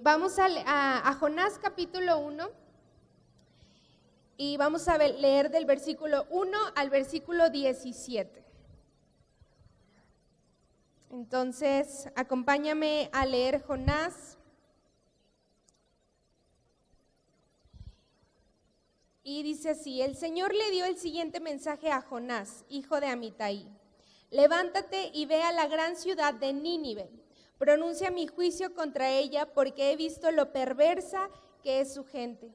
Vamos a Jonás capítulo 1 y vamos a leer del versículo 1 al versículo 17. Entonces, acompáñame a leer Jonás. Y dice así: el Señor le dio el siguiente mensaje a Jonás, hijo de Amitai: levántate y ve a la gran ciudad de Nínive, pronuncia mi juicio contra ella, porque he visto lo perversa que es su gente.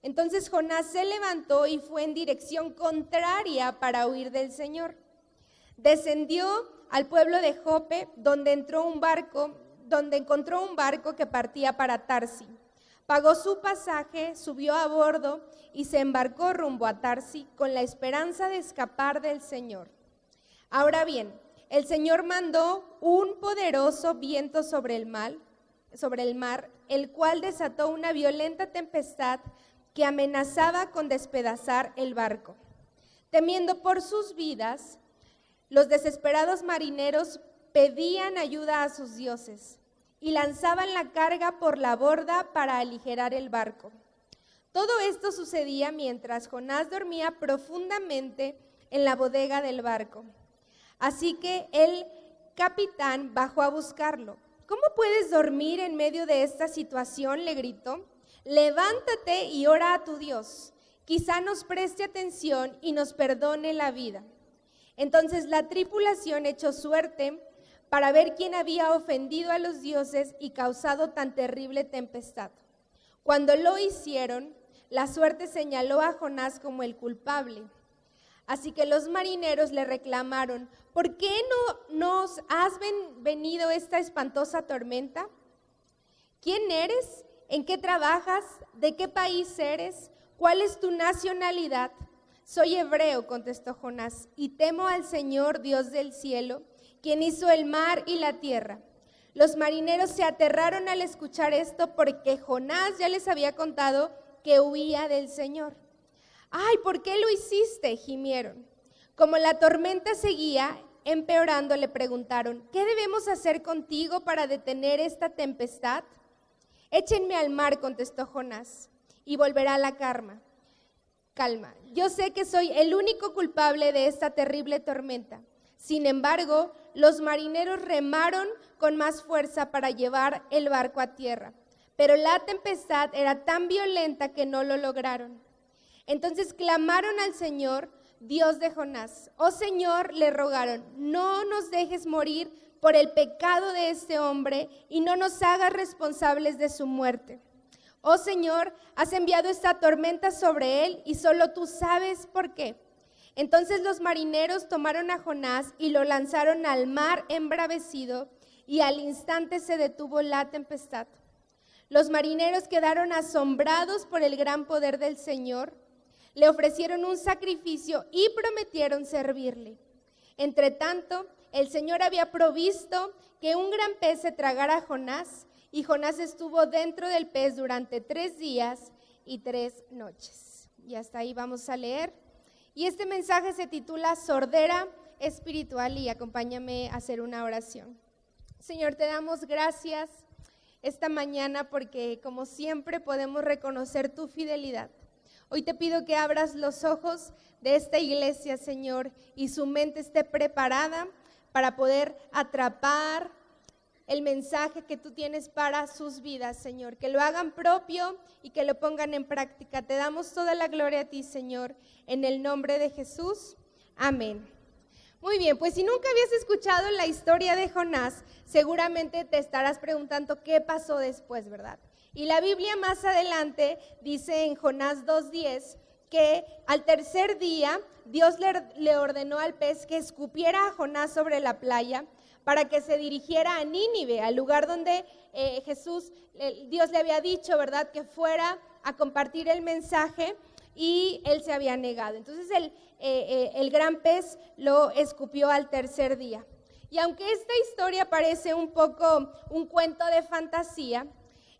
Entonces Jonás se levantó y fue en dirección contraria para huir del Señor. Descendió al pueblo de Jope, donde encontró un barco que partía para Tarsi. Pagó su pasaje, subió a bordo y se embarcó rumbo a Tarsi con la esperanza de escapar del Señor. Ahora bien, el Señor mandó un poderoso viento sobre el mar, el cual desató una violenta tempestad que amenazaba con despedazar el barco. Temiendo por sus vidas, los desesperados marineros pedían ayuda a sus dioses y lanzaban la carga por la borda para aligerar el barco. Todo esto sucedía mientras Jonás dormía profundamente en la bodega del barco. Así que el capitán bajó a buscarlo. ¿Cómo puedes dormir en medio de esta situación?, le gritó. Levántate y ora a tu Dios. Quizá nos preste atención y nos perdone la vida. Entonces la tripulación echó suerte para ver quién había ofendido a los dioses y causado tan terrible tempestad. Cuando lo hicieron, la suerte señaló a Jonás como el culpable. Así que los marineros le reclamaron: ¿por qué no nos has venido esta espantosa tormenta? ¿Quién eres? ¿En qué trabajas? ¿De qué país eres? ¿Cuál es tu nacionalidad? Soy hebreo, contestó Jonás, y temo al Señor, Dios del cielo, quien hizo el mar y la tierra. Los marineros se aterraron al escuchar esto porque Jonás ya les había contado que huía del Señor. ¡Ay, ¿por qué lo hiciste?, gimieron. Como la tormenta seguía empeorando, le preguntaron: ¿qué debemos hacer contigo para detener esta tempestad? Échenme al mar, contestó Jonás, y volverá la calma. Yo sé que soy el único culpable de esta terrible tormenta. Sin embargo, los marineros remaron con más fuerza para llevar el barco a tierra, pero la tempestad era tan violenta que no lo lograron. Entonces clamaron al Señor, Dios de Jonás. Oh Señor, le rogaron, no nos dejes morir por el pecado de este hombre y no nos hagas responsables de su muerte. Oh Señor, has enviado esta tormenta sobre él y solo tú sabes por qué. Entonces los marineros tomaron a Jonás y lo lanzaron al mar embravecido, y al instante se detuvo la tempestad. Los marineros quedaron asombrados por el gran poder del Señor. Le ofrecieron un sacrificio y prometieron servirle. Entretanto, el Señor había provisto que un gran pez se tragara a Jonás, y Jonás estuvo dentro del pez durante 3 días y 3 noches. Y hasta ahí vamos a leer. Y este mensaje se titula Sordera Espiritual, y acompáñame a hacer una oración. Señor, te damos gracias esta mañana porque, como siempre, podemos reconocer tu fidelidad. Hoy te pido que abras los ojos de esta iglesia, Señor, y su mente esté preparada para poder atrapar el mensaje que tú tienes para sus vidas, Señor. Que lo hagan propio y que lo pongan en práctica. Te damos toda la gloria a ti, Señor, en el nombre de Jesús. Amén. Muy bien, pues si nunca habías escuchado la historia de Jonás, seguramente te estarás preguntando qué pasó después, ¿verdad? Y la Biblia más adelante dice en Jonás 2:10 que al tercer día Dios le ordenó al pez que escupiera a Jonás sobre la playa para que se dirigiera a Nínive, al lugar donde Dios le había dicho, ¿verdad?, que fuera a compartir el mensaje, y él se había negado. Entonces el gran pez lo escupió al tercer día. Y aunque esta historia parece un poco un cuento de fantasía,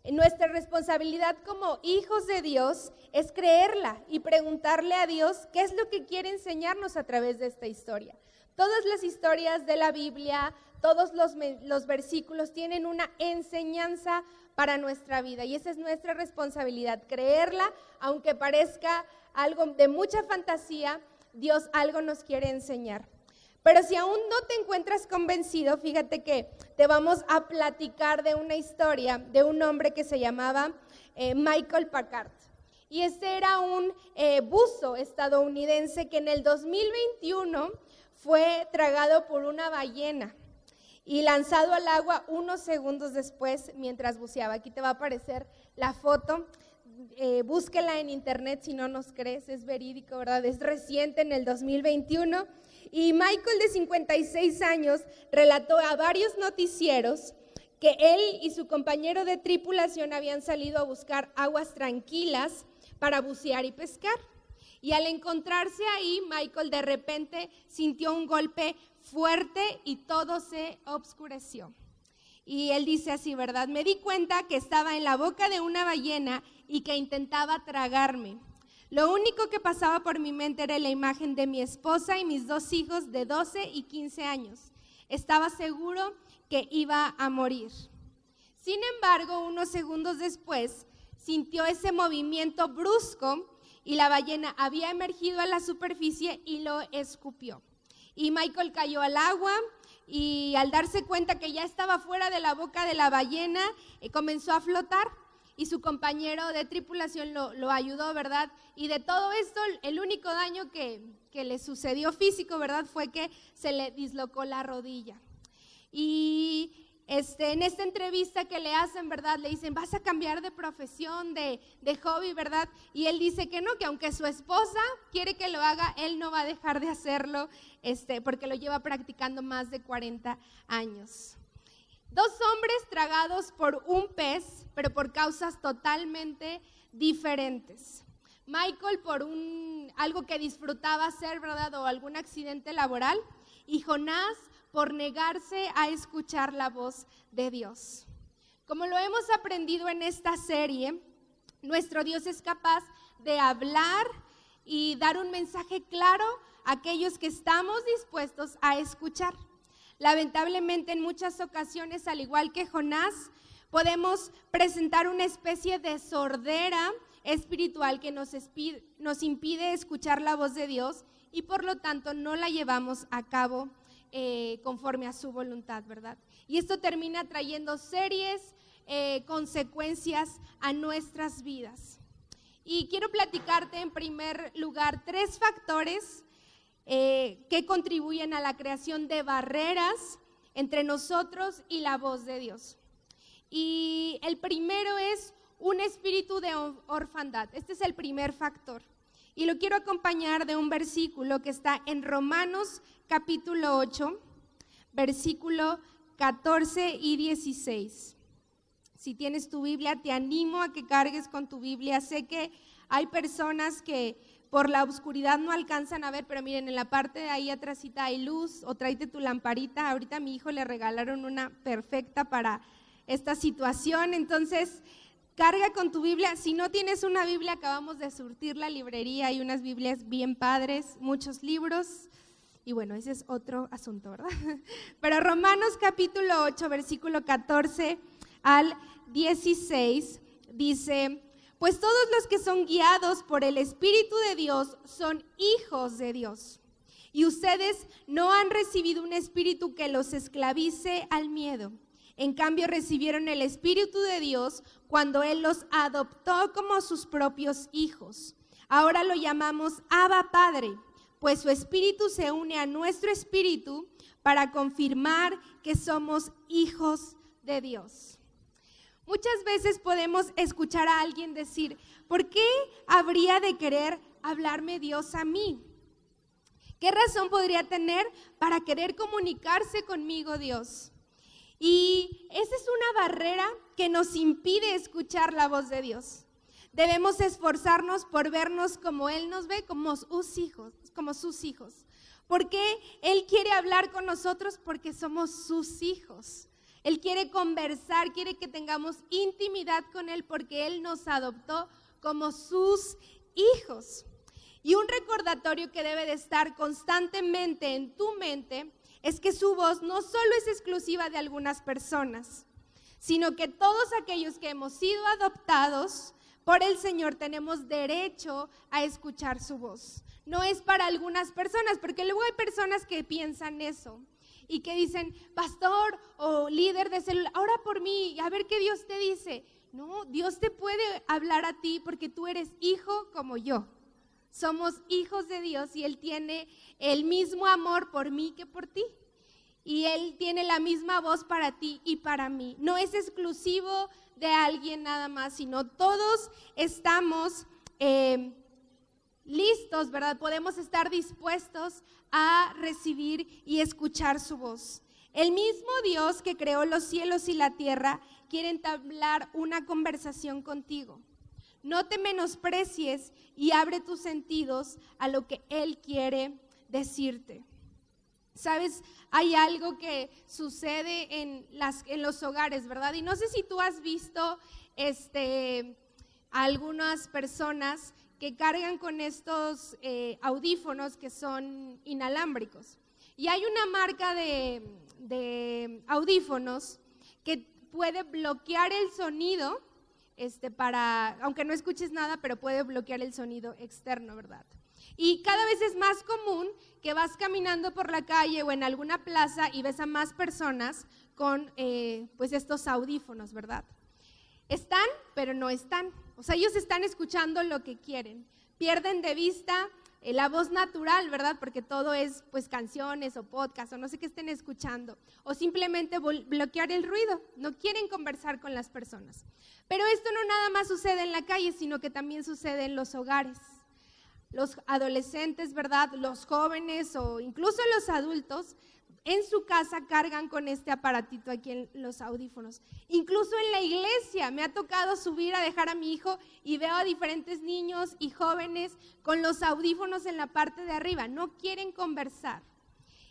nuestra responsabilidad como hijos de Dios es creerla y preguntarle a Dios qué es lo que quiere enseñarnos a través de esta historia. Todas las historias de la Biblia, todos los versículos tienen una enseñanza para nuestra vida y esa es nuestra responsabilidad, creerla, aunque parezca algo de mucha fantasía, Dios algo nos quiere enseñar. Pero si aún no te encuentras convencido, fíjate que te vamos a platicar de una historia de un hombre que se llamaba Michael Packard. Y este era un buzo estadounidense que en el 2021 fue tragado por una ballena y lanzado al agua unos segundos después mientras buceaba. Aquí te va a aparecer la foto. Búsquela en internet si no nos crees, es verídico, ¿verdad? Es reciente, en el 2021. Y Michael, de 56 años, relató a varios noticieros que él y su compañero de tripulación habían salido a buscar aguas tranquilas para bucear y pescar. Y al encontrarse ahí, Michael de repente sintió un golpe fuerte y todo se obscureció. Y él dice así, ¿verdad? Me di cuenta que estaba en la boca de una ballena y que intentaba tragarme. Lo único que pasaba por mi mente era la imagen de mi esposa y mis 2 hijos de 12 y 15 años. Estaba seguro que iba a morir. Sin embargo, unos segundos después, sintió ese movimiento brusco y la ballena había emergido a la superficie y lo escupió. Y Michael cayó al agua y al darse cuenta que ya estaba fuera de la boca de la ballena, comenzó a flotar. Y su compañero de tripulación lo ayudó, ¿verdad? Y de todo esto, el único daño que le sucedió físico, ¿verdad? Fue que se le dislocó la rodilla. Y en esta entrevista que le hacen, ¿verdad? Le dicen, vas a cambiar de profesión, de hobby, ¿verdad? Y él dice que no, que aunque su esposa quiere que lo haga, él no va a dejar de hacerlo, porque lo lleva practicando más de 40 años. 2 hombres tragados por un pez, pero por causas totalmente diferentes. Michael por algo que disfrutaba hacer, ¿verdad? O algún accidente laboral. Y Jonás por negarse a escuchar la voz de Dios. Como lo hemos aprendido en esta serie, nuestro Dios es capaz de hablar y dar un mensaje claro a aquellos que estamos dispuestos a escuchar. Lamentablemente, en muchas ocasiones, al igual que Jonás, podemos presentar una especie de sordera espiritual que nos impide escuchar la voz de Dios y por lo tanto no la llevamos a cabo conforme a su voluntad, ¿verdad? Y esto termina trayendo serias consecuencias a nuestras vidas. Y quiero platicarte en primer lugar 3 factores que contribuyen a la creación de barreras entre nosotros y la voz de Dios. Y el primero es un espíritu de orfandad. Este es el primer factor. Y lo quiero acompañar de un versículo que está en Romanos capítulo 8, versículo 14 y 16. Si tienes tu Biblia, te animo a que cargues con tu Biblia. Sé que hay personas que por la oscuridad no alcanzan a ver, pero miren, en la parte de ahí atrásita hay luz, o tráete tu lamparita. Ahorita a mi hijo le regalaron una perfecta para esta situación, entonces carga con tu Biblia. Si no tienes una Biblia, acabamos de surtir la librería, hay unas Biblias bien padres, muchos libros, y bueno, ese es otro asunto, ¿verdad? Pero Romanos capítulo 8, versículo 14 al 16, dice: pues todos los que son guiados por el Espíritu de Dios son hijos de Dios. Y ustedes no han recibido un espíritu que los esclavice al miedo. En cambio, recibieron el Espíritu de Dios cuando Él los adoptó como sus propios hijos. Ahora lo llamamos Abba Padre, pues su Espíritu se une a nuestro espíritu para confirmar que somos hijos de Dios. Muchas veces podemos escuchar a alguien decir, ¿por qué habría de querer hablarme Dios a mí? ¿Qué razón podría tener para querer comunicarse conmigo Dios? Y esa es una barrera que nos impide escuchar la voz de Dios. Debemos esforzarnos por vernos como Él nos ve, como sus hijos. Porque Él quiere hablar con nosotros porque somos sus hijos. Él quiere conversar, quiere que tengamos intimidad con Él porque Él nos adoptó como sus hijos. Y un recordatorio que debe de estar constantemente en tu mente es que su voz no solo es exclusiva de algunas personas, sino que todos aquellos que hemos sido adoptados por el Señor tenemos derecho a escuchar su voz. No es para algunas personas, porque luego hay personas que piensan eso y que dicen, pastor o líder de célula, ora por mí, a ver qué Dios te dice. No, Dios te puede hablar a ti porque tú eres hijo como yo. Somos hijos de Dios y Él tiene el mismo amor por mí que por ti. Y Él tiene la misma voz para ti y para mí. No es exclusivo de alguien nada más, sino todos estamos listos, ¿verdad? Podemos estar dispuestos a recibir y escuchar su voz. El mismo Dios que creó los cielos y la tierra quiere entablar una conversación contigo. No te menosprecies y abre tus sentidos a lo que Él quiere decirte. ¿Sabes? Hay algo que sucede en los hogares, ¿verdad? Y no sé si tú has visto algunas personas que cargan con estos audífonos que son inalámbricos. Y hay una marca de audífonos que puede bloquear el sonido, aunque no escuches nada, pero puede bloquear el sonido externo, ¿verdad? Y cada vez es más común que vas caminando por la calle o en alguna plaza y ves a más personas con pues estos audífonos, ¿verdad? Están, pero no están. O sea, ellos están escuchando lo que quieren. Pierden de vista la voz natural, ¿verdad? Porque todo es pues canciones o podcast o no sé qué estén escuchando. O simplemente bloquear el ruido. No quieren conversar con las personas. Pero esto no nada más sucede en la calle, sino que también sucede en los hogares. Los adolescentes, ¿verdad? Los jóvenes o incluso los adultos en su casa cargan con este aparatito aquí en los audífonos. Incluso en la iglesia me ha tocado subir a dejar a mi hijo y veo a diferentes niños y jóvenes con los audífonos en la parte de arriba. No quieren conversar.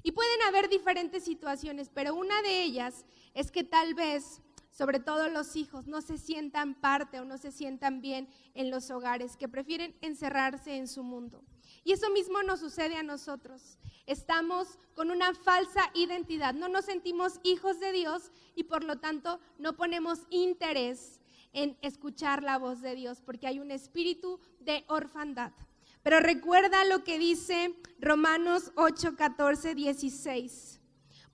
Y pueden haber diferentes situaciones, pero una de ellas es que tal vez, sobre todo los hijos, no se sientan parte o no se sientan bien en los hogares, que prefieren encerrarse en su mundo. Y eso mismo nos sucede a nosotros. Estamos con una falsa identidad, no nos sentimos hijos de Dios y por lo tanto no ponemos interés en escuchar la voz de Dios porque hay un espíritu de orfandad. Pero recuerda lo que dice Romanos 8, 14, 16.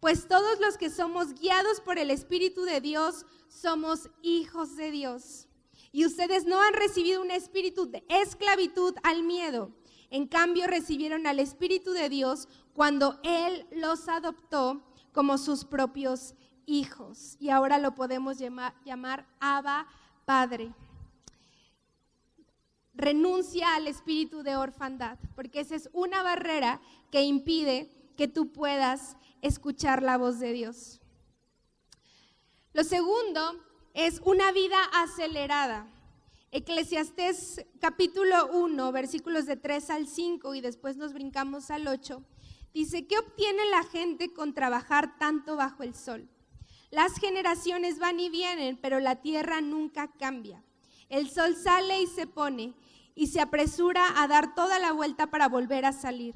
Pues todos los que somos guiados por el Espíritu de Dios somos hijos de Dios. Y ustedes no han recibido un espíritu de esclavitud al miedo. En cambio, recibieron al Espíritu de Dios cuando Él los adoptó como sus propios hijos. Y ahora lo podemos llamar Abba, Padre. Renuncia al espíritu de orfandad, porque esa es una barrera que impide que tú puedas escuchar la voz de Dios. Lo segundo es una vida acelerada. Eclesiastés capítulo 1, versículos de 3 al 5 y después nos brincamos al 8, dice: ¿qué obtiene la gente con trabajar tanto bajo el sol? Las generaciones van y vienen, pero la tierra nunca cambia. El sol sale y se pone y se apresura a dar toda la vuelta para volver a salir.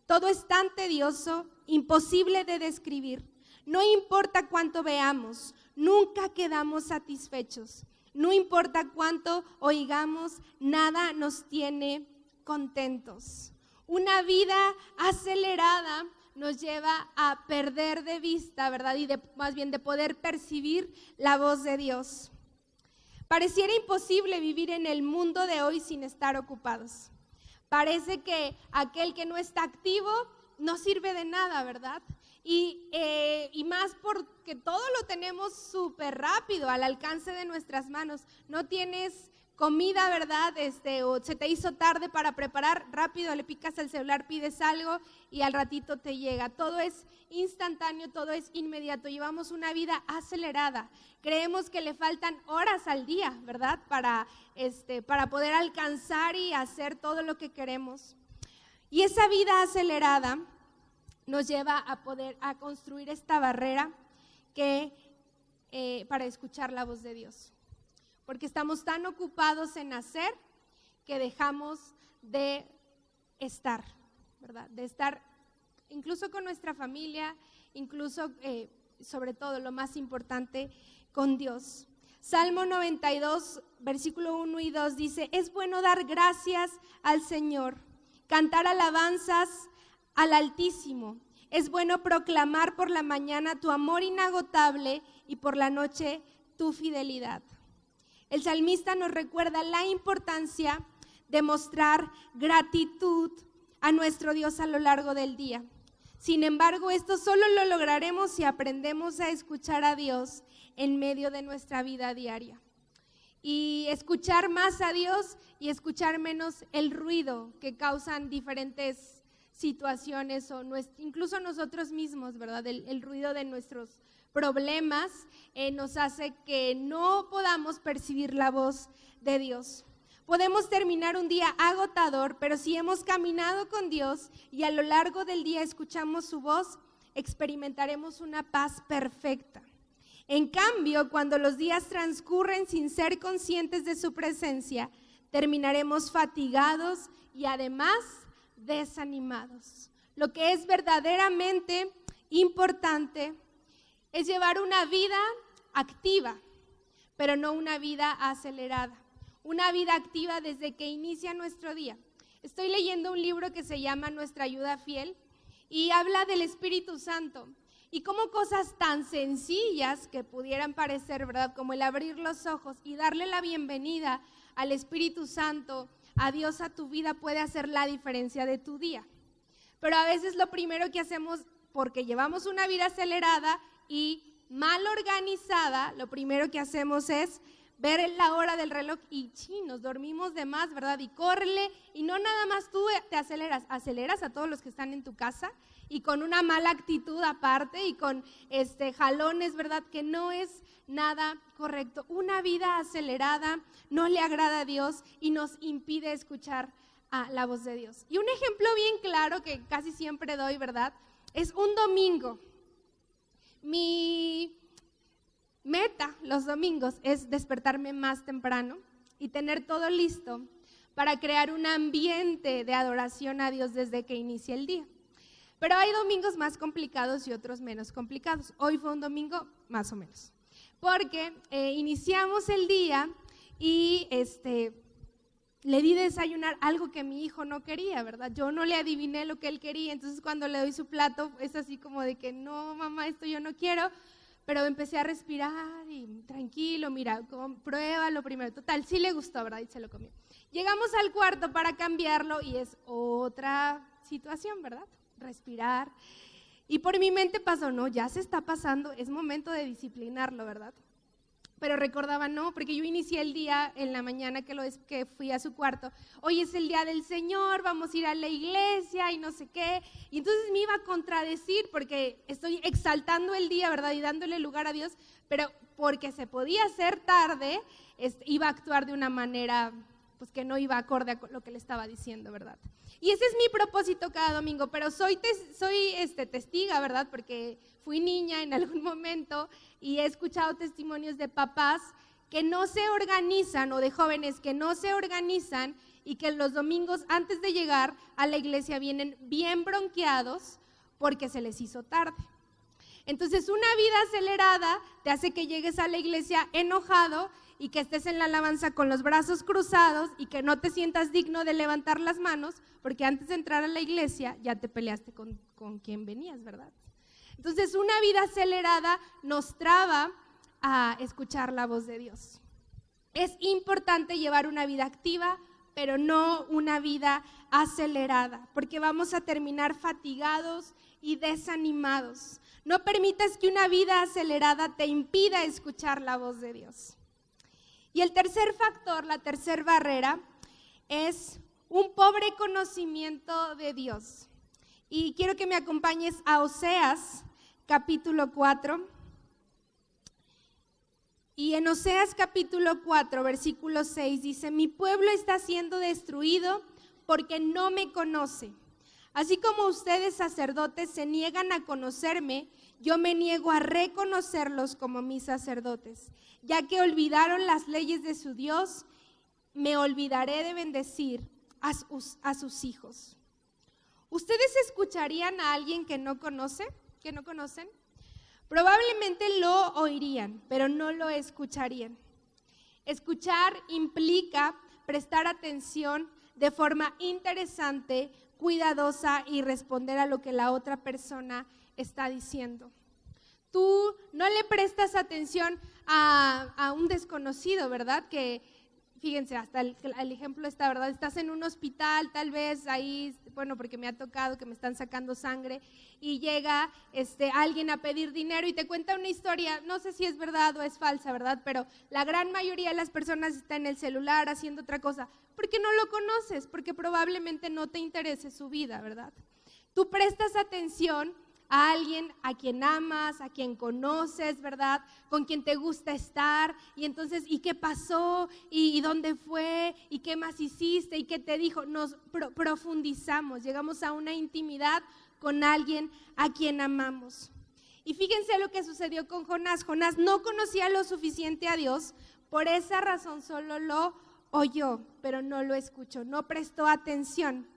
Todo es tan tedioso, imposible de describir. No importa cuánto veamos, nunca quedamos satisfechos. No importa cuánto oigamos, nada nos tiene contentos. Una vida acelerada nos lleva a perder de vista, ¿verdad? Y más bien de poder percibir la voz de Dios. Pareciera imposible vivir en el mundo de hoy sin estar ocupados. Parece que aquel que no está activo no sirve de nada, ¿verdad? Y más porque todo lo tenemos súper rápido, al alcance de nuestras manos. No tienes comida, ¿verdad? O se te hizo tarde para preparar, rápido le picas al celular, pides algo y al ratito te llega. Todo es instantáneo, todo es inmediato. Llevamos una vida acelerada. Creemos que le faltan horas al día, ¿verdad? Para poder alcanzar y hacer todo lo que queremos. Y esa vida acelerada nos lleva a construir esta barrera para escuchar la voz de Dios. Porque estamos tan ocupados en hacer que dejamos de estar, ¿verdad? De estar incluso con nuestra familia, incluso sobre todo lo más importante, con Dios. Salmo 92, versículo 1 y 2 dice: es bueno dar gracias al Señor, cantar alabanzas al Altísimo. Es bueno proclamar por la mañana tu amor inagotable y por la noche tu fidelidad. El salmista nos recuerda la importancia de mostrar gratitud a nuestro Dios a lo largo del día. Sin embargo, esto solo lo lograremos si aprendemos a escuchar a Dios en medio de nuestra vida diaria. Y escuchar más a Dios y escuchar menos el ruido que causan diferentes situaciones o incluso nosotros mismos, ¿verdad? El ruido de nuestros problemas nos hace que no podamos percibir la voz de Dios. Podemos terminar un día agotador, pero si hemos caminado con Dios y a lo largo del día escuchamos su voz, experimentaremos una paz perfecta. En cambio, cuando los días transcurren sin ser conscientes de su presencia, terminaremos fatigados y además desanimados. Lo que es verdaderamente importante es llevar una vida activa, pero no una vida acelerada. Una vida activa desde que inicia nuestro día. Estoy leyendo un libro que se llama Nuestra Ayuda Fiel y habla del Espíritu Santo y cómo cosas tan sencillas que pudieran parecer, ¿verdad? Como el abrir los ojos y darle la bienvenida al Espíritu Santo, a Dios, a tu vida, puede hacer la diferencia de tu día. Pero a veces lo primero que hacemos, porque llevamos una vida acelerada y mal organizada, lo primero que hacemos es ver la hora del reloj y nos dormimos de más, ¿verdad? Y córrele, y no nada más tú te aceleras a todos los que están en tu casa y con una mala actitud aparte y con jalones, ¿verdad? Que no es nada correcto. Una vida acelerada no le agrada a Dios y nos impide escuchar a la voz de Dios. Y un ejemplo bien claro que casi siempre doy, ¿verdad? Es un domingo. Mi meta los domingos es despertarme más temprano y tener todo listo para crear un ambiente de adoración a Dios desde que inicia el día. Pero hay domingos más complicados y otros menos complicados. Hoy fue un domingo más o menos, porque iniciamos el día y le di de desayunar algo que mi hijo no quería, ¿verdad? Yo no le adiviné lo que él quería, entonces cuando le doy su plato es así como de que no, mamá, esto yo no quiero. Pero empecé a respirar y tranquilo, mira, pruébalo primero. Total, sí le gustó, ¿verdad? Y se lo comió. Llegamos al cuarto para cambiarlo y es otra situación, ¿verdad? Respirar. Y por mi mente pasó, no, ya se está pasando, es momento de disciplinarlo, ¿verdad? Pero recordaba, no, porque yo inicié el día en la mañana que fui a su cuarto. Hoy es el día del Señor, vamos a ir a la iglesia y no sé qué. Y entonces me iba a contradecir porque estoy exaltando el día, ¿verdad? Y dándole lugar a Dios, pero porque se podía hacer tarde, iba a actuar de una manera pues que no iba acorde a lo que le estaba diciendo, ¿verdad? Y ese es mi propósito cada domingo, pero soy testiga, ¿verdad? Porque fui niña en algún momento y he escuchado testimonios de papás que no se organizan o de jóvenes que no se organizan y que los domingos antes de llegar a la iglesia vienen bien bronqueados porque se les hizo tarde. Entonces una vida acelerada te hace que llegues a la iglesia enojado y que estés en la alabanza con los brazos cruzados y que no te sientas digno de levantar las manos porque antes de entrar a la iglesia ya te peleaste con quien venías, ¿verdad? Entonces una vida acelerada nos traba a escuchar la voz de Dios. Es importante llevar una vida activa, pero no una vida acelerada, porque vamos a terminar fatigados y desanimados. No permitas que una vida acelerada te impida escuchar la voz de Dios. Y el tercer factor, la tercera barrera, es un pobre conocimiento de Dios. Y quiero que me acompañes a Oseas, capítulo 4. Y en Oseas capítulo 4, versículo 6 dice: mi pueblo está siendo destruido porque no me conoce. Así como ustedes sacerdotes se niegan a conocerme, yo me niego a reconocerlos como mis sacerdotes. Ya que olvidaron las leyes de su Dios, me olvidaré de bendecir a sus hijos. ¿Ustedes escucharían a alguien que no conocen? Probablemente lo oirían, pero no lo escucharían. Escuchar implica prestar atención de forma interesante, cuidadosa y responder a lo que la otra persona está diciendo. Tú no le prestas atención a un desconocido, ¿verdad? Que, fíjense, hasta el ejemplo está, ¿verdad? Estás en un hospital, tal vez ahí, bueno, porque me ha tocado que me están sacando sangre y llega alguien a pedir dinero y te cuenta una historia, no sé si es verdad o es falsa, ¿verdad? Pero la gran mayoría de las personas está en el celular haciendo otra cosa, porque no lo conoces, porque probablemente no te interese su vida, ¿verdad? Tú prestas atención a alguien a quien amas, a quien conoces, ¿verdad? Con quien te gusta estar, y entonces, ¿y qué pasó? ¿Y dónde fue? ¿Y qué más hiciste? ¿Y qué te dijo? Nos profundizamos, llegamos a una intimidad con alguien a quien amamos. Y fíjense lo que sucedió con Jonás. Jonás no conocía lo suficiente a Dios, por esa razón solo lo oyó, pero no lo escuchó, no prestó atención.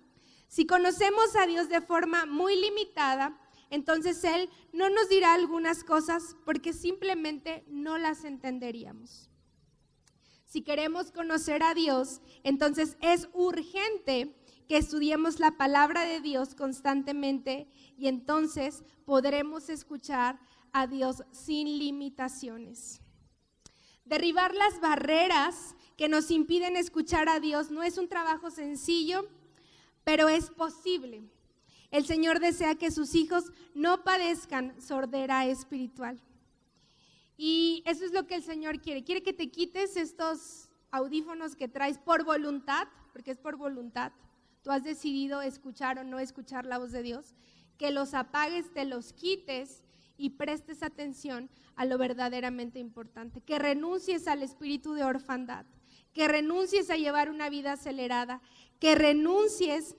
Si conocemos a Dios de forma muy limitada, entonces Él no nos dirá algunas cosas porque simplemente no las entenderíamos. Si queremos conocer a Dios, entonces es urgente que estudiemos la palabra de Dios constantemente y entonces podremos escuchar a Dios sin limitaciones. Derribar las barreras que nos impiden escuchar a Dios no es un trabajo sencillo, pero es posible. El Señor desea que sus hijos no padezcan sordera espiritual. Y eso es lo que el Señor quiere. Quiere que te quites estos audífonos que traes por voluntad, porque es por voluntad. Tú has decidido escuchar o no escuchar la voz de Dios. Que los apagues, te los quites y prestes atención a lo verdaderamente importante. Que renuncies al espíritu de orfandad. Que renuncies a llevar una vida acelerada. Que renuncies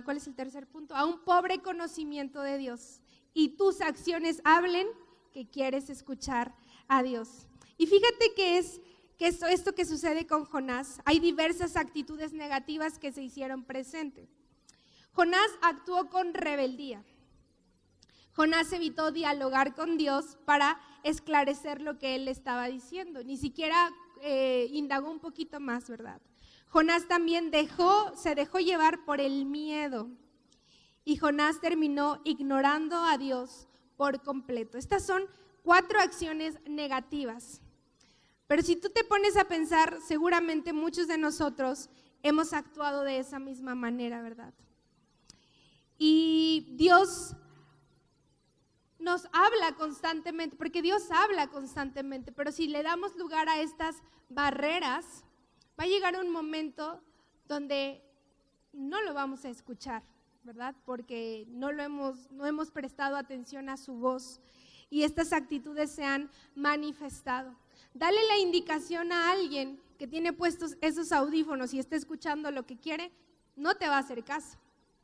¿cuál es el tercer punto? A un pobre conocimiento de Dios y tus acciones hablen que quieres escuchar a Dios. Y fíjate que esto que sucede con Jonás, hay diversas actitudes negativas que se hicieron presentes. Jonás actuó con rebeldía. Jonás evitó dialogar con Dios para esclarecer lo que él le estaba diciendo, ni siquiera indagó un poquito más, ¿verdad? Jonás también se dejó llevar por el miedo y Jonás terminó ignorando a Dios por completo. Estas son 4 acciones negativas, pero si tú te pones a pensar, seguramente muchos de nosotros hemos actuado de esa misma manera, ¿verdad? Y Dios nos habla constantemente, porque Dios habla constantemente, pero si le damos lugar a estas barreras, va a llegar un momento donde no lo vamos a escuchar, ¿verdad? Porque no hemos prestado atención a su voz y estas actitudes se han manifestado. Dale la indicación a alguien que tiene puestos esos audífonos y está escuchando lo que quiere, no te va a hacer caso,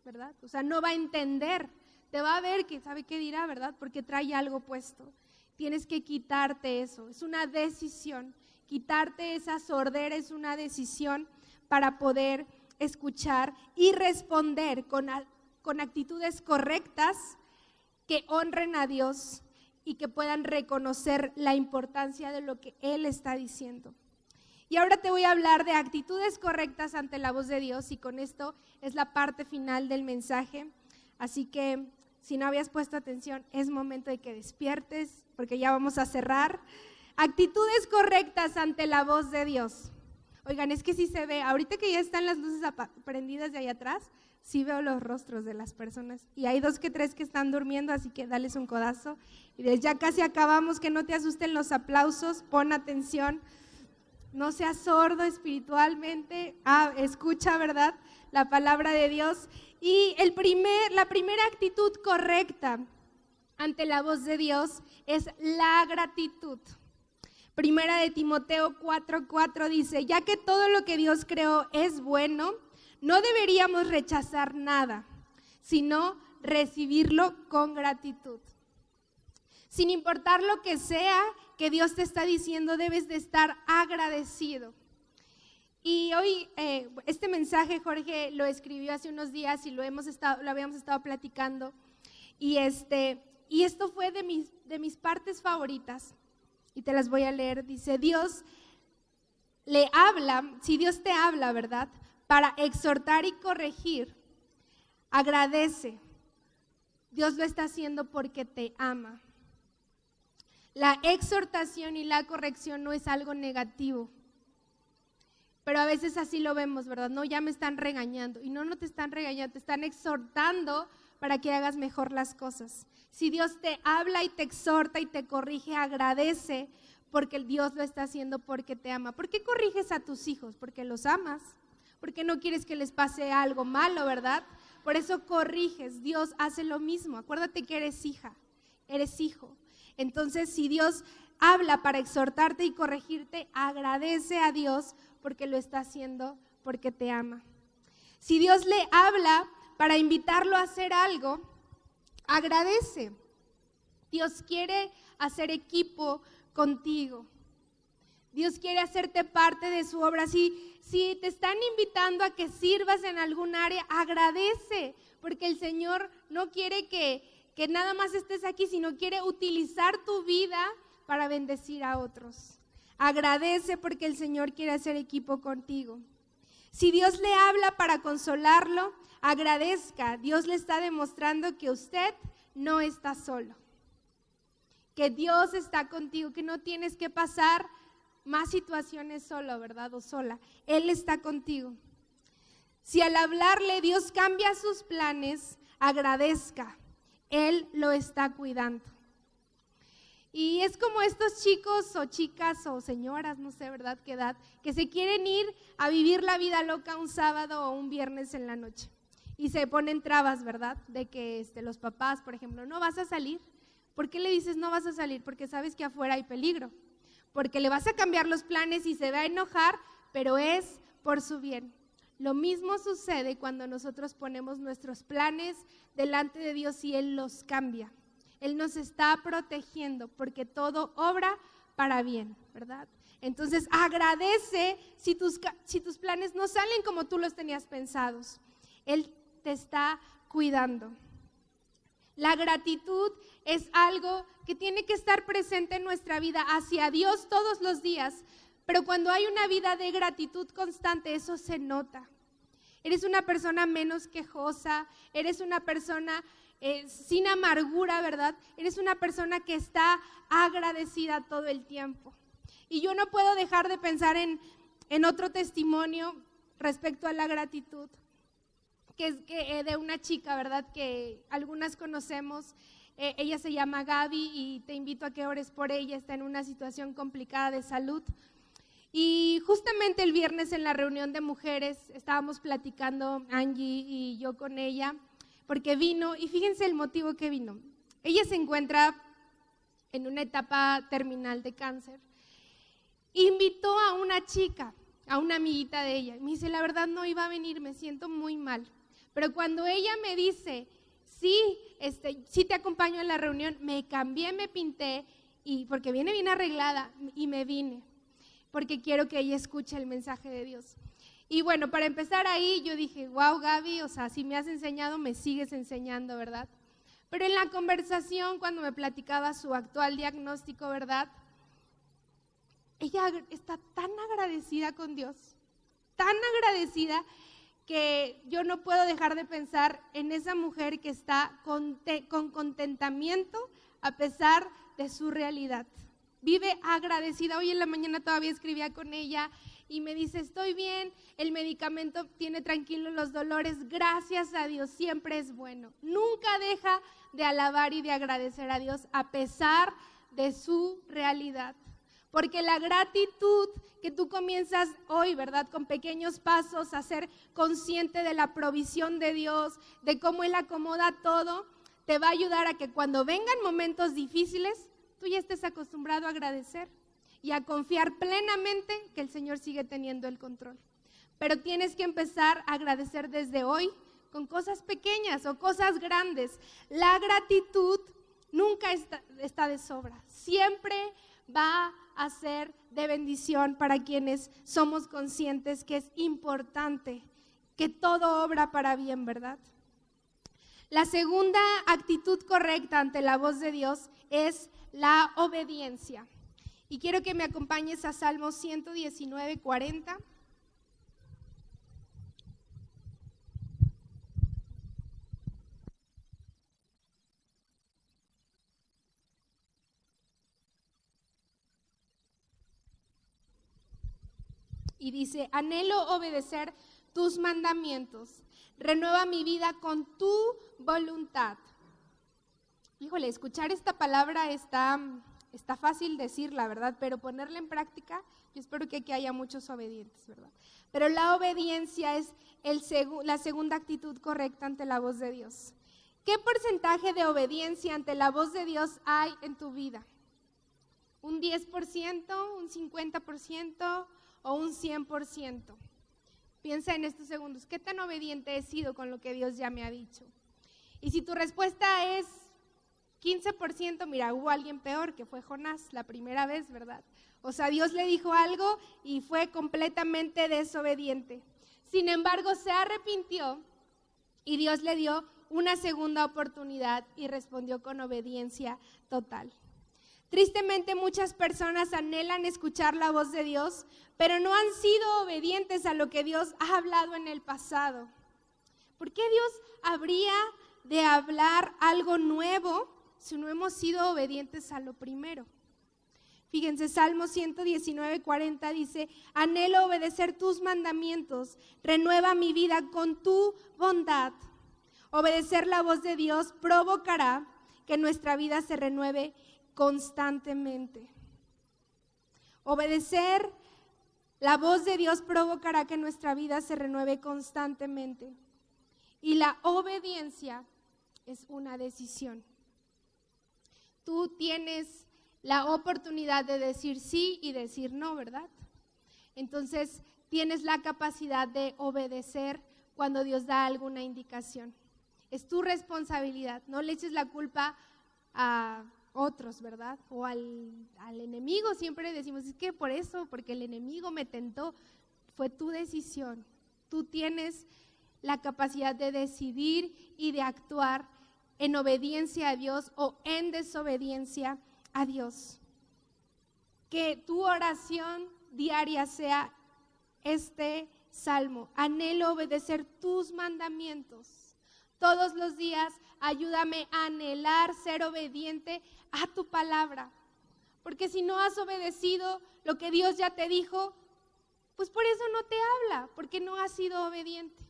¿verdad? O sea, no va a entender, te va a ver que sabe qué dirá, ¿verdad? Porque trae algo puesto. Tienes que quitarte eso, es una decisión. Quitarte esa sordera es una decisión para poder escuchar y responder con actitudes correctas que honren a Dios y que puedan reconocer la importancia de lo que Él está diciendo. Y ahora te voy a hablar de actitudes correctas ante la voz de Dios y con esto es la parte final del mensaje. Así que si no habías puesto atención, es momento de que despiertes porque ya vamos a cerrar. Actitudes correctas ante la voz de Dios. Oigan, es que sí se ve, ahorita que ya están las luces prendidas de ahí atrás, sí veo los rostros de las personas. Y hay 2 que 3 que están durmiendo, así que dales un codazo. Y ya casi acabamos, que no te asusten los aplausos, pon atención. No seas sordo espiritualmente, escucha, ¿verdad? La palabra de Dios. Y la primera actitud correcta ante la voz de Dios es la gratitud. Primera de Timoteo 4:4 dice, ya que todo lo que Dios creó es bueno, no deberíamos rechazar nada, sino recibirlo con gratitud. Sin importar lo que sea que Dios te está diciendo, debes de estar agradecido. Y hoy este mensaje Jorge lo escribió hace unos días y lo habíamos estado platicando. Y esto fue de mis partes favoritas. Y te las voy a leer. Dice, Dios le habla, si Dios te habla, ¿verdad? Para exhortar y corregir, agradece. Dios lo está haciendo porque te ama. La exhortación y la corrección no es algo negativo. Pero a veces así lo vemos, ¿verdad? No, ya me están regañando. Y no te están regañando, te están exhortando para que hagas mejor las cosas. Si Dios te habla y te exhorta y te corrige, agradece porque Dios lo está haciendo porque te ama. ¿Por qué corriges a tus hijos? Porque los amas. Porque no quieres que les pase algo malo, ¿verdad? Por eso corriges. Dios hace lo mismo. Acuérdate que eres hija, eres hijo. Entonces, si Dios habla para exhortarte y corregirte, agradece a Dios porque lo está haciendo porque te ama. Si Dios le habla para invitarlo a hacer algo, agradece. Dios quiere hacer equipo contigo. Dios quiere hacerte parte de su obra. Si te están invitando a que sirvas en algún área, agradece, porque el Señor no quiere que nada más estés aquí, sino quiere utilizar tu vida para bendecir a otros. Agradece porque el Señor quiere hacer equipo contigo. Si Dios le habla para consolarlo, agradezca. Dios le está demostrando que usted no está solo, que Dios está contigo, que no tienes que pasar más situaciones solo, ¿verdad? O sola. Él está contigo. Si al hablarle Dios cambia sus planes, agradezca. Él lo está cuidando. Y es como estos chicos o chicas o señoras, no sé, ¿verdad? ¿Qué edad? Que se quieren ir a vivir la vida loca un sábado o un viernes en la noche. Y se ponen trabas, ¿verdad? De que los papás, por ejemplo, no vas a salir. ¿Por qué le dices no vas a salir? Porque sabes que afuera hay peligro. Porque le vas a cambiar los planes y se va a enojar, pero es por su bien. Lo mismo sucede cuando nosotros ponemos nuestros planes delante de Dios y Él los cambia. Él nos está protegiendo porque todo obra para bien, ¿verdad? Entonces agradece si tus planes no salen como tú los tenías pensados. Él te está cuidando. La gratitud es algo que tiene que estar presente en nuestra vida hacia Dios todos los días, pero cuando hay una vida de gratitud constante, eso se nota. Eres una persona menos quejosa, eres una persona sin amargura, ¿verdad? Eres una persona que está agradecida todo el tiempo. Y yo no puedo dejar de pensar en otro testimonio respecto a la gratitud, que es de una chica, ¿verdad? Que algunas conocemos. Ella se llama Gaby y te invito a que ores por ella. Está en una situación complicada de salud. Y justamente el viernes en la reunión de mujeres estábamos platicando Angie y yo con ella, porque vino, y fíjense el motivo que vino. Ella se encuentra en una etapa terminal de cáncer. Invitó a una chica, a una amiguita de ella. Me dice, la verdad no iba a venir, me siento muy mal. Pero cuando ella me dice, sí te acompaño en la reunión, me cambié, me pinté, y porque viene bien arreglada, y me vine, porque quiero que ella escuche el mensaje de Dios. Y bueno, para empezar ahí, yo dije, wow, Gaby, o sea, si me has enseñado, me sigues enseñando, ¿verdad? Pero en la conversación, cuando me platicaba su actual diagnóstico, ¿verdad? Ella está tan agradecida con Dios, tan agradecida, que yo no puedo dejar de pensar en esa mujer que está con contentamiento a pesar de su realidad. Vive agradecida. Hoy en la mañana todavía escribía con ella y me dice, estoy bien, el medicamento tiene tranquilos los dolores, gracias a Dios, siempre es bueno. Nunca deja de alabar y de agradecer a Dios a pesar de su realidad. Porque la gratitud que tú comienzas hoy, ¿verdad? Con pequeños pasos a ser consciente de la provisión de Dios, de cómo Él acomoda todo, te va a ayudar a que cuando vengan momentos difíciles, tú ya estés acostumbrado a agradecer y a confiar plenamente que el Señor sigue teniendo el control. Pero tienes que empezar a agradecer desde hoy con cosas pequeñas o cosas grandes. La gratitud nunca está de sobra, siempre va a ser de bendición para quienes somos conscientes que es importante, que todo obra para bien, ¿verdad? La segunda actitud correcta ante la voz de Dios es la obediencia. Y quiero que me acompañes a Salmo 119, 40. Y dice, anhelo obedecer tus mandamientos, renueva mi vida con tu voluntad. Híjole, escuchar esta palabra está fácil decirla, ¿verdad? Pero ponerla en práctica, yo espero que aquí haya muchos obedientes, ¿verdad? Pero la obediencia es la segunda actitud correcta ante la voz de Dios. ¿Qué porcentaje de obediencia ante la voz de Dios hay en tu vida? ¿Un 10%, un 50% o un 100%? Piensa en estos segundos, ¿qué tan obediente he sido con lo que Dios ya me ha dicho? Y si tu respuesta es 15%, mira, hubo alguien peor que fue Jonás la primera vez, ¿verdad? O sea, Dios le dijo algo y fue completamente desobediente. Sin embargo, se arrepintió y Dios le dio una segunda oportunidad y respondió con obediencia total. Tristemente, muchas personas anhelan escuchar la voz de Dios, pero no han sido obedientes a lo que Dios ha hablado en el pasado. ¿Por qué Dios habría de hablar algo nuevo si no hemos sido obedientes a lo primero? Fíjense, Salmo 119, 40 dice, anhelo obedecer tus mandamientos, renueva mi vida con tu bondad. Obedecer la voz de Dios provocará que nuestra vida se renueve constantemente. Obedecer la voz de Dios provocará que nuestra vida se renueve constantemente. Y la obediencia es una decisión. Tú tienes la oportunidad de decir sí y decir no, ¿verdad? Entonces tienes la capacidad de obedecer cuando Dios da alguna indicación. Es tu responsabilidad, no le eches la culpa a otros, ¿verdad? O al enemigo, siempre decimos, es que por eso, porque el enemigo me tentó, fue tu decisión. Tú tienes la capacidad de decidir y de actuar en obediencia a Dios o en desobediencia a Dios. Que tu oración diaria sea este salmo: anhelo obedecer tus mandamientos. Todos los días ayúdame a anhelar ser obediente a tu palabra. Porque si no has obedecido lo que Dios ya te dijo, pues por eso no te habla, porque no has sido obediente.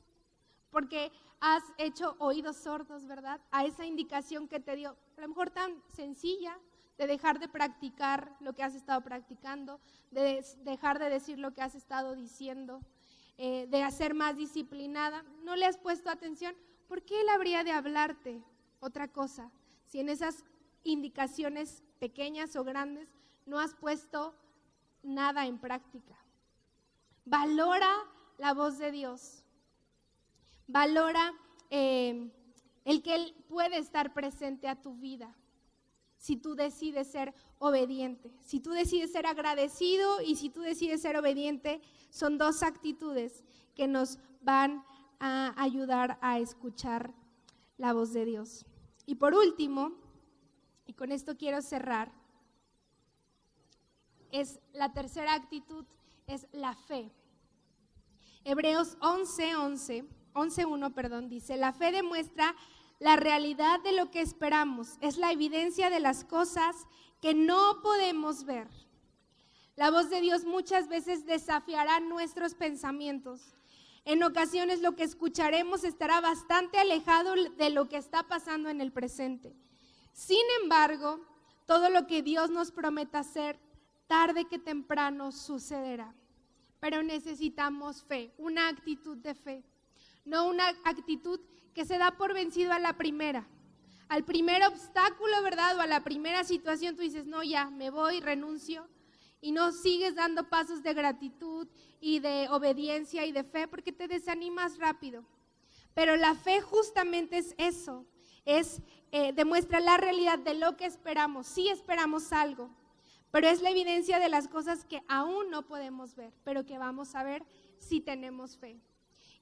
Porque has hecho oídos sordos, ¿verdad? A esa indicación que te dio, a lo mejor tan sencilla, de dejar de practicar lo que has estado practicando, de dejar de decir lo que has estado diciendo, de ser más disciplinada. No le has puesto atención. ¿Por qué Él habría de hablarte otra cosa si en esas indicaciones pequeñas o grandes no has puesto nada en práctica? Valora la voz de Dios. Valora el que Él puede estar presente a tu vida si tú decides ser obediente. Si tú decides ser agradecido y si tú decides ser obediente, son dos actitudes que nos van a ayudar a escuchar la voz de Dios. Y por último, y con esto quiero cerrar, es la tercera actitud, es la fe. Hebreos 11:1 dice, la fe demuestra la realidad de lo que esperamos, es la evidencia de las cosas que no podemos ver. La voz de Dios muchas veces desafiará nuestros pensamientos. En ocasiones lo que escucharemos estará bastante alejado de lo que está pasando en el presente. Sin embargo, todo lo que Dios nos prometa hacer, tarde que temprano sucederá. Pero necesitamos fe, una actitud de fe, no una actitud que se da por vencido a la primera. Al primer obstáculo, ¿verdad? O a la primera situación tú dices, no, ya, me voy, renuncio. Y no sigues dando pasos de gratitud y de obediencia y de fe porque te desanimas rápido. Pero la fe justamente es eso, demuestra la realidad de lo que esperamos. Sí esperamos algo, pero es la evidencia de las cosas que aún no podemos ver, pero que vamos a ver si tenemos fe.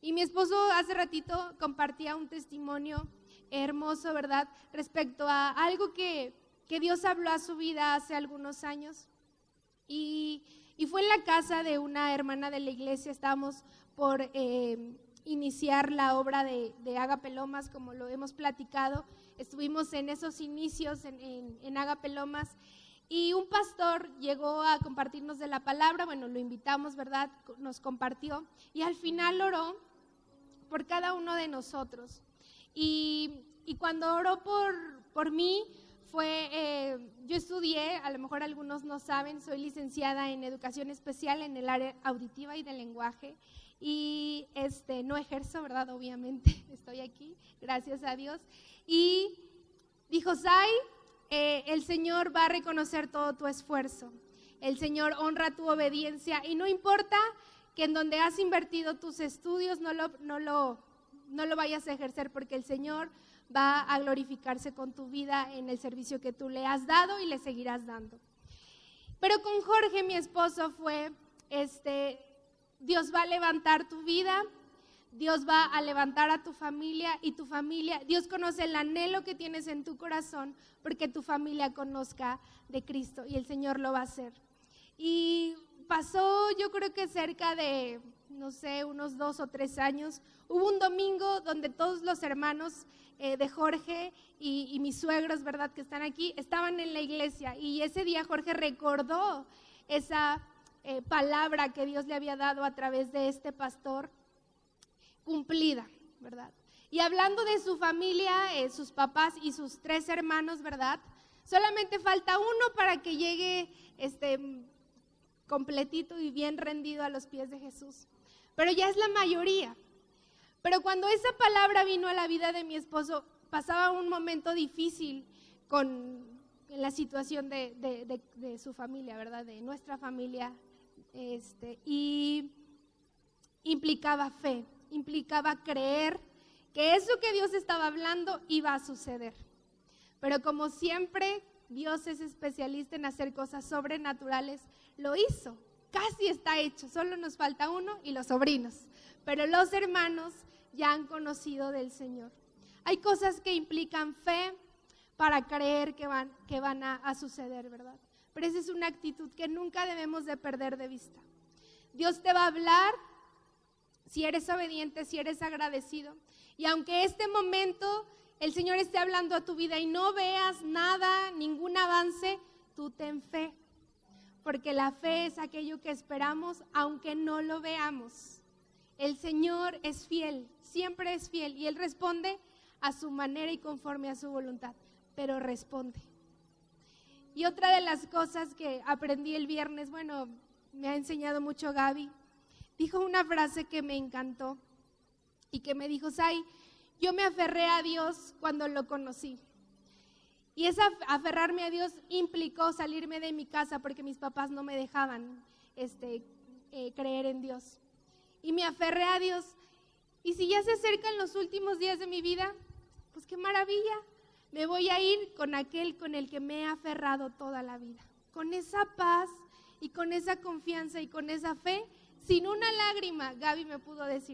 Y mi esposo hace ratito compartía un testimonio hermoso, ¿verdad?, respecto a algo que Dios habló a su vida hace algunos años. Y fue en la casa de una hermana de la iglesia. Estábamos por iniciar la obra de Ágape Lomas, como lo hemos platicado. Estuvimos en esos inicios en Ágape Lomas, y un pastor llegó a compartirnos de la palabra. Bueno, lo invitamos, ¿verdad?, nos compartió, y al final oró por cada uno de nosotros. Y cuando oró por mí, yo estudié, a lo mejor algunos no saben, soy licenciada en educación especial en el área auditiva y de lenguaje, y no ejerzo, ¿verdad?, obviamente, estoy aquí, gracias a Dios. Y dijo: Sai, el Señor va a reconocer todo tu esfuerzo, el Señor honra tu obediencia, y no importa que en donde has invertido tus estudios no lo vayas a ejercer, porque el Señor va a glorificarse con tu vida en el servicio que tú le has dado y le seguirás dando. Pero con Jorge, mi esposo, fue, Dios va a levantar tu vida, Dios va a levantar a tu familia, y tu familia, Dios conoce el anhelo que tienes en tu corazón, porque tu familia conozca de Cristo, y el Señor lo va a hacer. Y pasó, yo creo que cerca de, no sé, unos 2 o 3 años, hubo un domingo donde todos los hermanos de Jorge y mis suegros, ¿verdad?, que están aquí, estaban en la iglesia, y ese día Jorge recordó esa palabra que Dios le había dado a través de este pastor, cumplida, ¿verdad? Y hablando de su familia, sus papás y sus 3 hermanos, ¿verdad?, solamente falta uno para que llegue completito y bien rendido a los pies de Jesús, pero ya es la mayoría. Pero cuando esa palabra vino a la vida de mi esposo, pasaba un momento difícil en la situación de su familia, ¿verdad?, de nuestra familia, y implicaba fe, implicaba creer que eso que Dios estaba hablando iba a suceder. Pero como siempre, Dios es especialista en hacer cosas sobrenaturales, lo hizo, casi está hecho, solo nos falta uno y los sobrinos, pero los hermanos ya han conocido del Señor. Hay cosas que implican fe para creer que van a suceder, ¿verdad? Pero esa es una actitud que nunca debemos de perder de vista. Dios te va a hablar si eres obediente, si eres agradecido, y aunque este momento el Señor esté hablando a tu vida y no veas nada, ningún avance, tú ten fe, porque la fe es aquello que esperamos aunque no lo veamos. El Señor es fiel, siempre es fiel, y Él responde a su manera y conforme a su voluntad, pero responde. Y otra de las cosas que aprendí el viernes, bueno, me ha enseñado mucho Gaby, dijo una frase que me encantó y que me dijo: Sai, yo me aferré a Dios cuando lo conocí. Y esa aferrarme a Dios implicó salirme de mi casa porque mis papás no me dejaban creer en Dios. Y me aferré a Dios. Y si ya se acercan los últimos días de mi vida, pues qué maravilla. Me voy a ir con aquel con el que me he aferrado toda la vida. Con esa paz y con esa confianza y con esa fe, sin una lágrima, Gaby me pudo decir: